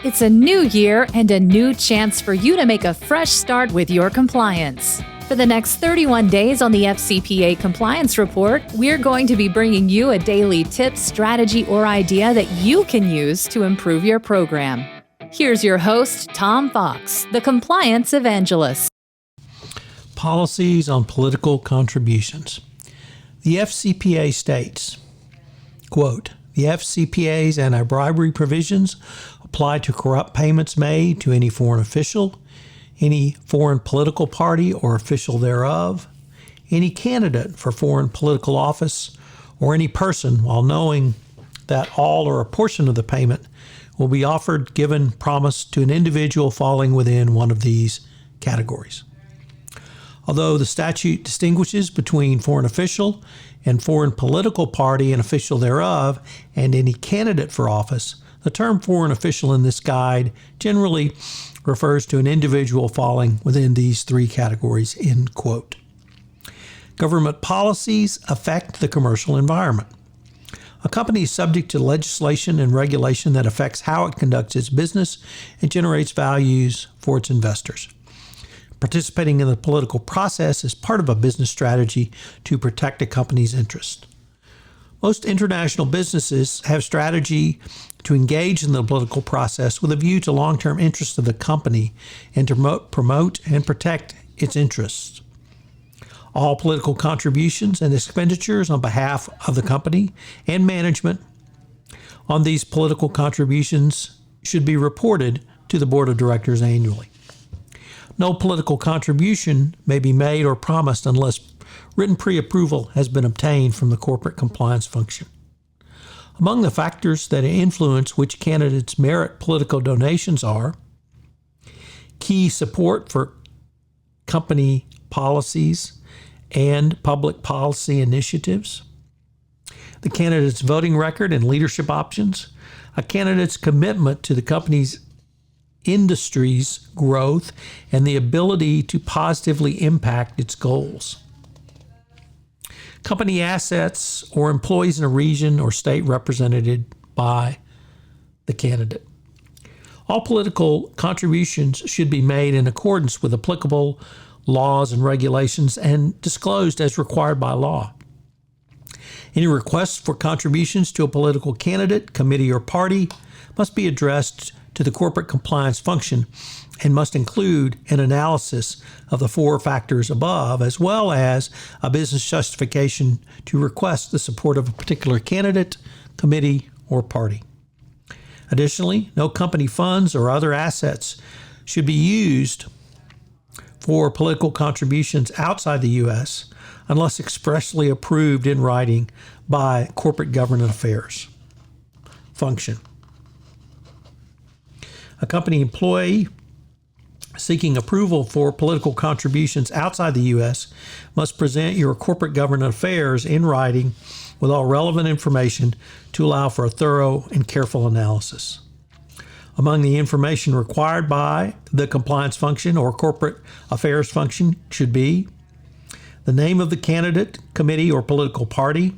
It's a new year and a new chance for you to make a fresh start with your compliance. For the next 31 days on the FCPA Compliance Report, we're going to be bringing you a daily tip, strategy, or idea that you can use to improve your program. Here's your host, Tom Fox, the Compliance Evangelist. Policies on political contributions. The FCPA states, quote, "The FCPA's anti-bribery provisions apply to corrupt payments made to any foreign official, any foreign political party or official thereof, any candidate for foreign political office, or any person, while knowing that all or a portion of the payment will be offered, given, promised to an individual falling within one of these categories." Although the statute distinguishes between foreign official and foreign political party and official thereof, and any candidate for office, the term foreign official in this guide generally refers to an individual falling within these three categories, end quote. Government policies affect the commercial environment. A company is subject to legislation and regulation that affects how it conducts its business and generates values for its investors. Participating in the political process is part of a business strategy to protect a company's interest. Most international businesses have strategy to engage in the political process with a view to long-term interests of the company and to promote and protect its interests. All political contributions and expenditures on behalf of the company and management on these political contributions should be reported to the board of directors annually. No political contribution may be made or promised unless written pre-approval has been obtained from the corporate compliance function. Among the factors that influence which candidates merit political donations are key support for company policies and public policy initiatives, the candidate's voting record and leadership options, a candidate's commitment to the company's industry's growth, and the ability to positively impact its goals. Company assets or employees in a region or state represented by the candidate. All political contributions should be made in accordance with applicable laws and regulations and disclosed as required by law. Any requests for contributions to a political candidate, committee, or party must be addressed to the corporate compliance function and must include an analysis of the four factors above, as well as a business justification to request the support of a particular candidate, committee, or party. Additionally, no company funds or other assets should be used for political contributions outside the U.S. unless expressly approved in writing by corporate governance affairs function. A company employee seeking approval for political contributions outside the U.S. must present your corporate governance affairs in writing with all relevant information to allow for a thorough and careful analysis. Among the information required by the compliance function or corporate affairs function should be the name of the candidate, committee, or political party,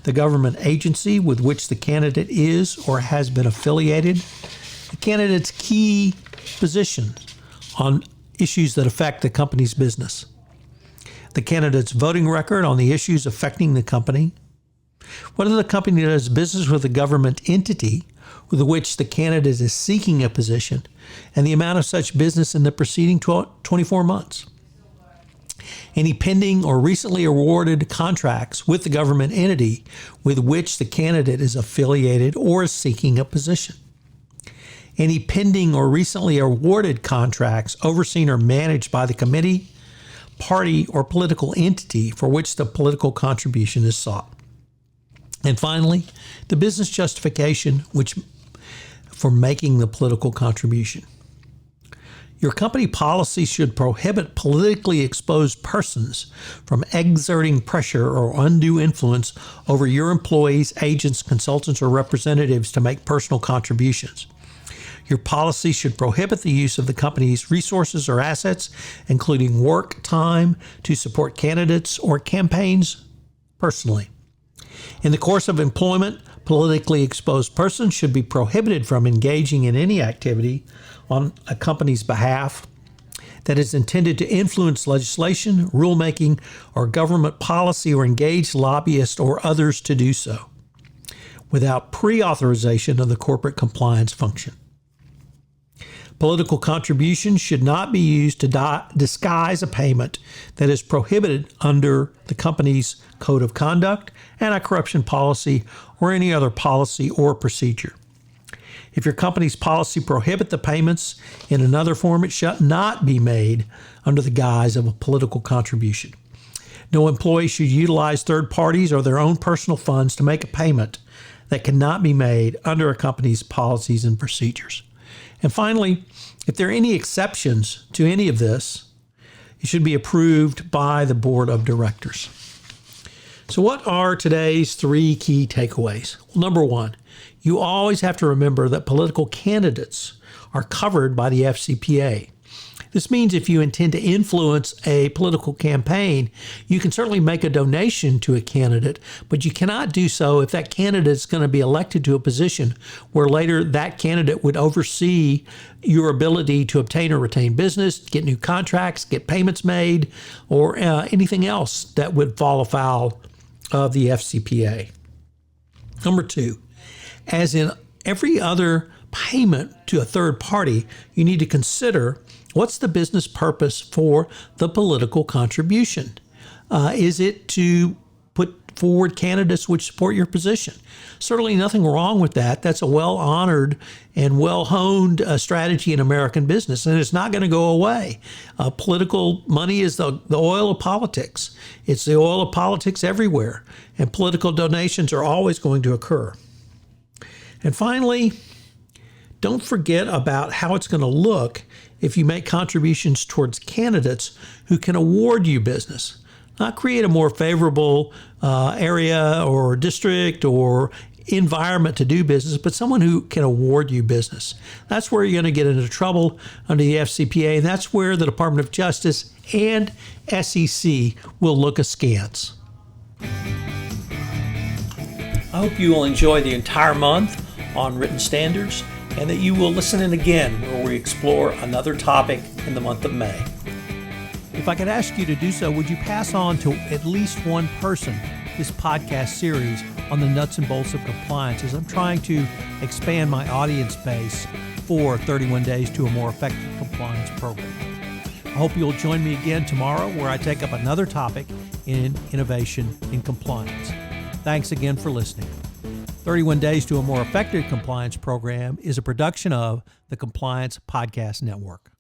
the government agency with which the candidate is or has been affiliated, the candidate's key positions on issues that affect the company's business, the candidate's voting record on the issues affecting the company, whether the company does business with a government entity with which the candidate is seeking a position, and the amount of such business in the preceding 24 months. Any pending or recently awarded contracts with the government entity with which the candidate is affiliated or is seeking a position. Any pending or recently awarded contracts overseen or managed by the committee, party, or political entity for which the political contribution is sought. And finally, the business justification for making the political contribution. Your company policy should prohibit politically exposed persons from exerting pressure or undue influence over your employees, agents, consultants, or representatives to make personal contributions. Your policy should prohibit the use of the company's resources or assets, including work time, to support candidates or campaigns personally. In the course of employment, Politically exposed persons should be prohibited from engaging in any activity on a company's behalf that is intended to influence legislation, rulemaking, or government policy, or engage lobbyists or others to do so without pre-authorization of the corporate compliance function. Political contributions should not be used to disguise a payment that is prohibited under the company's code of conduct, anti-corruption policy, or any other policy or procedure. If your company's policy prohibits the payments in another form, it shall not be made under the guise of a political contribution. No employee should utilize third parties or their own personal funds to make a payment that cannot be made under a company's policies and procedures. And finally, if there are any exceptions to any of this, it should be approved by the board of directors. So what are today's 3 key takeaways? Well, number 1, you always have to remember that political candidates are covered by the FCPA. This means if you intend to influence a political campaign, you can certainly make a donation to a candidate, but you cannot do so if that candidate is going to be elected to a position where later that candidate would oversee your ability to obtain or retain business, get new contracts, get payments made, or anything else that would fall afoul of the FCPA. Number 2, as in every other payment to a third party, you need to consider what's the business purpose for the political contribution. Is it to put forward candidates which support your position? Certainly nothing wrong with that. That's a well-honored and well-honed strategy in American business, and it's not going to go away. Political money is the oil of politics. It's the oil of politics everywhere, and political donations are always going to occur. And finally, don't forget about how it's going to look if you make contributions towards candidates who can award you business. Not create a more favorable area or district or environment to do business, but someone who can award you business. That's where you're going to get into trouble under the FCPA, and that's where the Department of Justice and SEC will look askance. I hope you will enjoy the entire month on written standards, and that you will listen in again where we explore another topic in the month of May. If I could ask you to do so, would you pass on to at least one person this podcast series on the nuts and bolts of compliance, as I'm trying to expand my audience base for 31 Days to a More Effective Compliance program. I hope you'll join me again tomorrow where I take up another topic in innovation in compliance. Thanks again for listening. 31 Days to a More Effective Compliance program is a production of the Compliance Podcast Network.